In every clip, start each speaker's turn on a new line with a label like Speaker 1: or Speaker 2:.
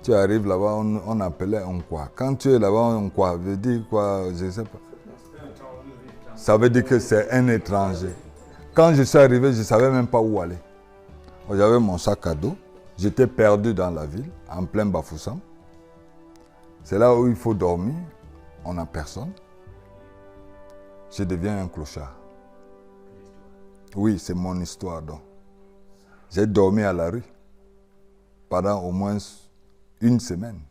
Speaker 1: Tu arrives là-bas, on appelait un quoi. Quand tu es là-bas, un quoi veut dire quoi? Je ne sais pas. Ça veut dire que c'est un étranger. Quand je suis arrivé, je ne savais même pas où aller. J'avais mon sac à dos. J'étais perdu dans la ville, en plein Bafoussam. C'est là où il faut dormir. On n'a personne. Je deviens un clochard. Oui, c'est mon histoire donc. J'ai dormi à la rue pendant au moins une semaine.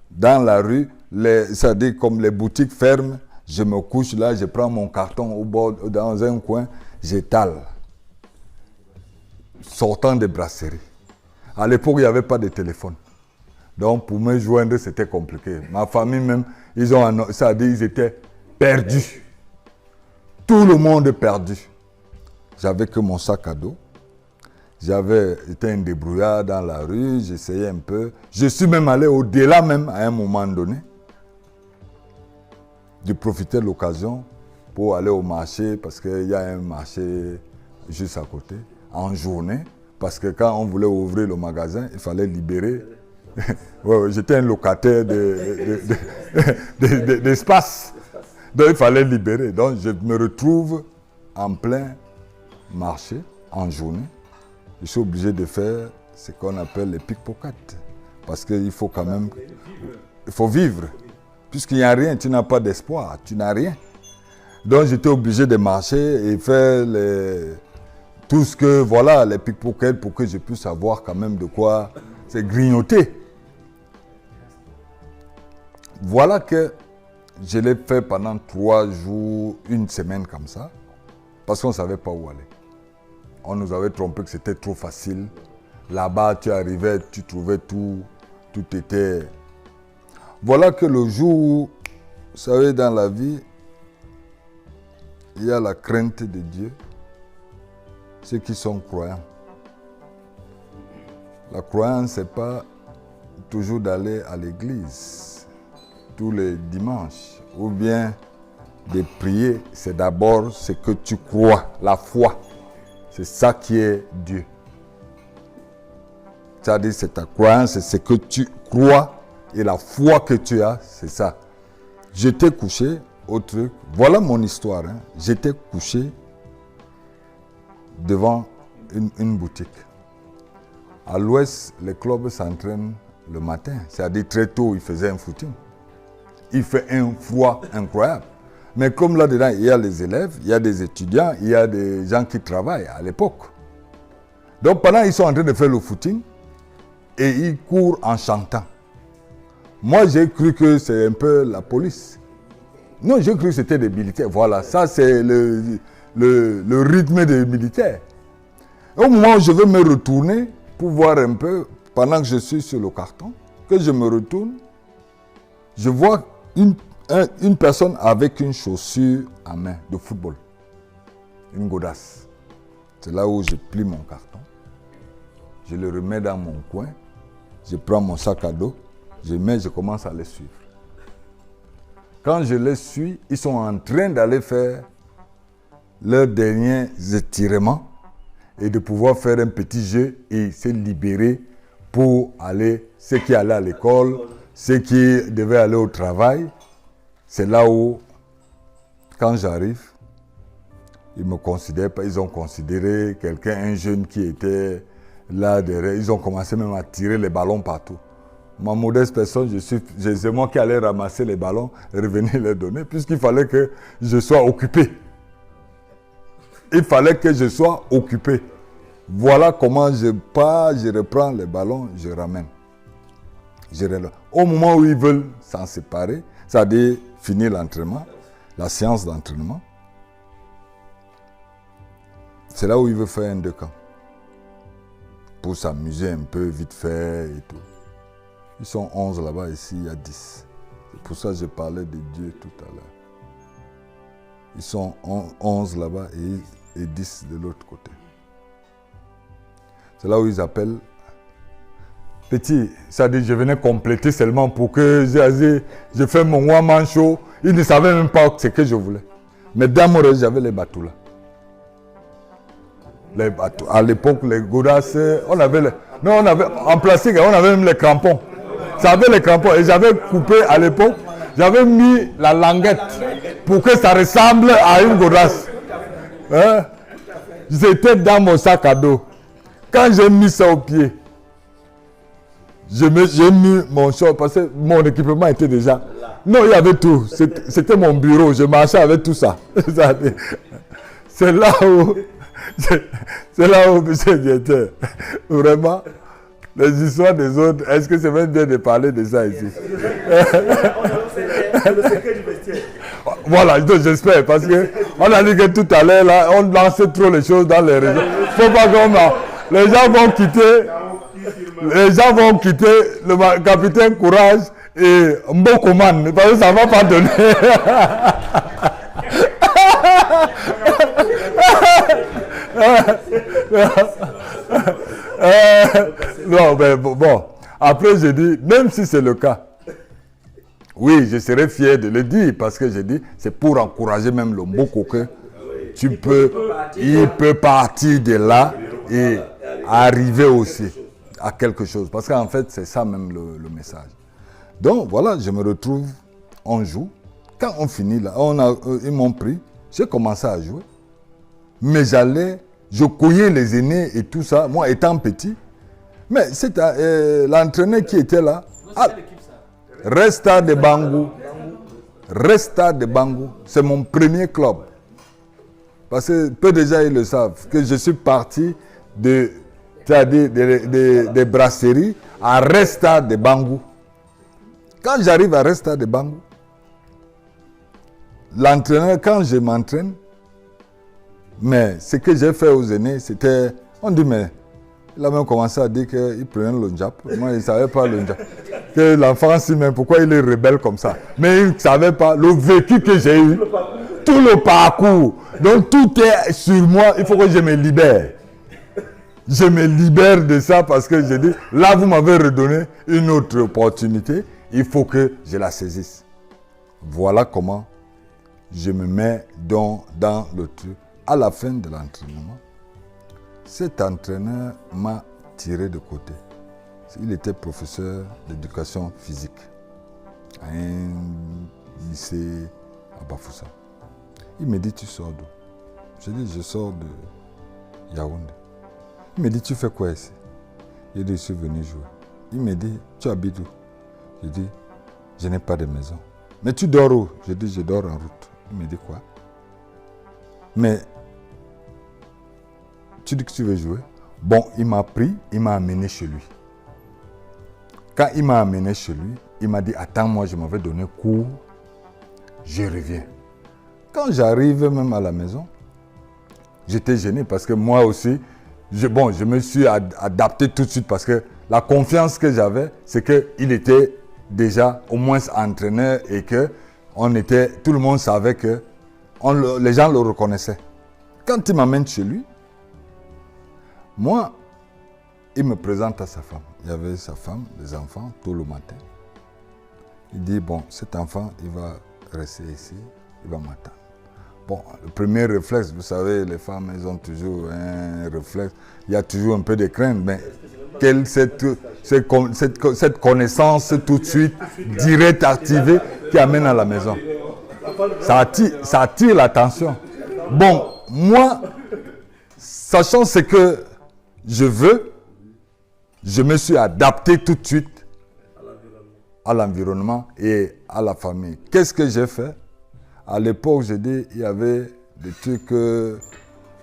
Speaker 1: Dans la rue, c'est-à-dire comme les boutiques ferment, je me couche là, je prends mon carton au bord, dans un coin, j'étale. Sortant des brasseries. À l'époque, il n'y avait pas de téléphone. Donc, pour me joindre, c'était compliqué. Ma famille même, c'est-à-dire ils étaient perdus. Tout le monde est perdu. J'avais que mon sac à dos. J'avais été un débrouillard dans la rue, j'essayais un peu. Je suis même allé au-delà même à un moment donné. De profiter de l'occasion pour aller au marché, parce qu'il y a un marché juste à côté, en journée. Parce que quand on voulait ouvrir le magasin, il fallait libérer. Ouais, j'étais un locataire d'espace. Donc il fallait libérer. Donc je me retrouve en plein marché, en journée. Je suis obligé de faire ce qu'on appelle les pickpockets. Parce qu'il faut quand même... Il faut vivre. Puisqu'il n'y a rien, tu n'as pas d'espoir, tu n'as rien. Donc j'étais obligé de marcher et faire tout ce que... Voilà, les pickpockets pour que je puisse avoir quand même de quoi c'est grignoter. Voilà que je l'ai fait pendant 3 jours, une semaine comme ça. Parce qu'on ne savait pas où aller. On nous avait trompé que c'était trop facile. Là-bas, tu arrivais, tu trouvais tout était... Voilà que le jour où, vous savez, dans la vie, il y a la crainte de Dieu. Ceux qui sont croyants. La croyance, ce n'est pas toujours d'aller à l'église tous les dimanches. Ou bien de prier, c'est d'abord ce que tu crois, la foi. C'est ça qui est Dieu. C'est-à-dire, c'est ta croyance, c'est ce que tu crois et la foi que tu as, c'est ça. J'étais couché au truc. Voilà mon histoire. Hein. J'étais couché devant une boutique. À l'ouest, les clubs s'entraînent le matin. C'est-à-dire, très tôt, ils faisaient un footing. Il fait un froid incroyable. Mais comme là-dedans, il y a les élèves, il y a des étudiants, il y a des gens qui travaillent à l'époque. Donc pendant qu'ils sont en train de faire le footing, et ils courent en chantant. Moi, j'ai cru que c'est un peu la police. Non, j'ai cru que c'était des militaires. Voilà, ça c'est le rythme des militaires. Au moment où je veux me retourner pour voir un peu, pendant que je suis sur le carton, que je me retourne, je vois une personne avec une chaussure à main de football. Une godasse. C'est là où je plie mon carton. Je le remets dans mon coin. Je prends mon sac à dos. Je commence à les suivre. Quand je les suis, ils sont en train d'aller faire leurs derniers étirements et de pouvoir faire un petit jeu et se libérer pour aller, ceux qui allaient à l'école, ceux qui devaient aller au travail. C'est là où, quand j'arrive, ils me considèrent pas, ils ont considéré quelqu'un, un jeune qui était là derrière. Ils ont commencé même à tirer les ballons partout. Ma modeste personne, c'est moi qui allais ramasser les ballons et revenir les donner, puisqu'il fallait que je sois occupé. Il fallait que je sois occupé. Voilà comment je pars, je reprends les ballons, je ramène. Au moment où ils veulent s'en séparer, c'est-à-dire finir l'entraînement, la séance d'entraînement, c'est là où ils veulent faire un 2 camps. Pour s'amuser un peu, vite fait et tout. Ils sont 11 là-bas, ici il y a 10. C'est pour ça que je parlais de Dieu tout à l'heure. Ils sont 11 là-bas et 10 de l'autre côté. C'est là où ils appellent petit. C'est-à-dire je venais compléter seulement pour que je fais mon one-man show. Ils ne savaient même pas ce que je voulais. Mais dans mon rêve, j'avais les bateaux là. Les bateaux. À l'époque, les godasses, on avait en plastique, on avait même les crampons. Ça avait les crampons. Et j'avais coupé à l'époque, j'avais mis la languette pour que ça ressemble à une godasse. Hein? C'était dans mon sac à dos. Quand j'ai mis ça au pied, j'ai mis mon short parce que mon équipement était déjà... Non, il y avait tout. C'était mon bureau. Je marchais avec tout ça. C'est là où... C'est là où j'étais. Vraiment, les histoires des autres, est-ce que c'est même bien de parler de ça ici? Voilà, j'espère, parce qu'on a dit que tout à l'heure, là, on lançait trop les choses dans les réseaux. Faut pas qu'on... Les gens vont quitter le capitaine Courage et Mbokoman, parce que ça ne va pas donner. Non, mais bon. Après, j'ai dit, même si c'est le cas, oui, je serais fier de le dire, parce que j'ai dit, c'est pour encourager même le Mboko que il peut partir de là et arriver aussi à quelque chose. Parce qu'en fait, c'est ça même le message. Donc, voilà, je me retrouve, on joue. Quand on finit là, ils m'ont pris, j'ai commencé à jouer. Mais je couillais les aînés et tout ça, moi étant petit. Mais c'est l'entraîneur qui était là. Resta de Bangou. Resta de Bangou, c'est mon premier club. Parce que peu de gens ils le savent, que je suis parti des brasseries à Resta de Bangou. Quand j'arrive à Resta de Bangou, l'entraîneur, quand je m'entraîne, mais ce que j'ai fait aux aînés, c'était... On dit, mais il a même commencé à dire qu'il prenait le Njap. Moi, il ne savait pas le Njap. Que l'enfant, si même, pourquoi il est rebelle comme ça. Mais il ne savait pas le vécu que j'ai eu. Tout le parcours. Donc, tout est sur moi. Il faut que je me libère. Je me libère de ça parce que j'ai dit, là, vous m'avez redonné une autre opportunité. Il faut que je la saisisse. Voilà comment je me mets dans le truc. À la fin de l'entraînement, cet entraîneur m'a tiré de côté. Il était professeur d'éducation physique à un lycée à Bafoussa. Il me dit, tu sors d'où? Je dis, je sors de Yaoundé. Il me dit, tu fais quoi ici? Je dis, je suis venu jouer. Il me dit, tu habites où? Je dis, je n'ai pas de maison. Mais tu dors où? Je dis, je dors en route. Il me dit, quoi? Mais tu dis que tu veux jouer? Bon, il m'a pris, il m'a amené chez lui. Quand il m'a amené chez lui, il m'a dit, attends, moi je m'avais donné cours, je reviens. Quand j'arrive même à la maison, j'étais gêné parce que moi aussi, je me suis adapté tout de suite parce que la confiance que j'avais, c'est qu'il était déjà au moins entraîneur et que tout le monde savait que les gens le reconnaissaient. Quand il m'amène chez lui, moi, il me présente à sa femme. Il y avait sa femme, des enfants, tout le matin. Il dit, bon, cet enfant, il va rester ici, il va m'attendre. Bon, le premier réflexe, vous savez, les femmes, elles ont toujours un réflexe. Il y a toujours un peu de crainte, mais cette connaissance tout de suite, directe, activée, qui amène à la maison. Ça attire l'attention. Bon, moi, sachant ce que je veux, je me suis adapté tout de suite à l'environnement et à la famille. Qu'est-ce que j'ai fait? À l'époque, j'ai dit, il y avait des trucs,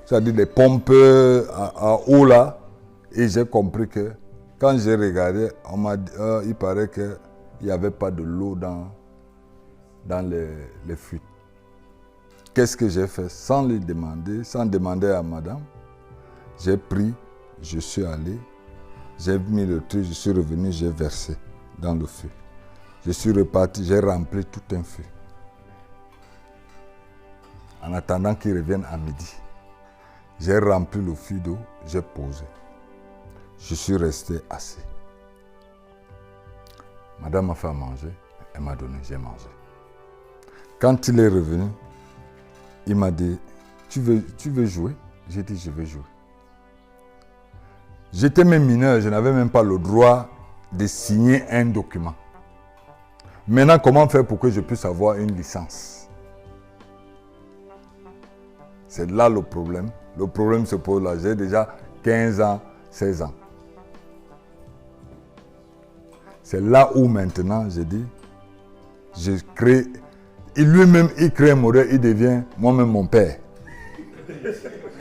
Speaker 1: c'est-à-dire des pompes à eau là, et j'ai compris que quand j'ai regardé, on m'a dit, il paraît qu'il n'y avait pas de l'eau dans les fuites. Qu'est-ce que j'ai fait? Sans lui demander, sans demander à madame, j'ai pris, je suis allé, j'ai mis le truc, je suis revenu, j'ai versé dans le feu. Je suis reparti, j'ai rempli tout un feu. En attendant qu'il revienne à midi, j'ai rempli le feu d'eau, j'ai posé. Je suis resté assis. Madame m'a fait à manger, elle m'a donné, j'ai mangé. Quand il est revenu, il m'a dit, tu veux jouer? J'ai dit, je veux jouer. J'étais même mineur, je n'avais même pas le droit de signer un document. Maintenant, comment faire pour que je puisse avoir une licence? C'est là le problème. Le problème se pose là. J'ai déjà 15 ans, 16 ans. C'est là où maintenant, je dis, je crée... Et lui-même, il crée un modèle, il devient moi-même mon père.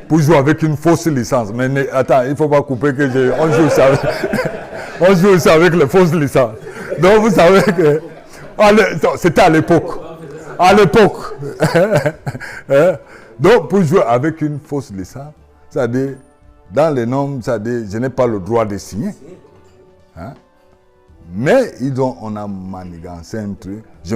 Speaker 1: Pour jouer avec une fausse licence. Mais attends, il ne faut pas couper que je... On joue ça avec, on joue aussi avec les fausses licences. Donc vous savez que... C'était à l'époque. À l'époque. Donc pour jouer avec une fausse licence, c'est-à-dire, dans les normes, c'est-à-dire, je n'ai pas le droit de signer. Hein? Mais on a manigancé un truc.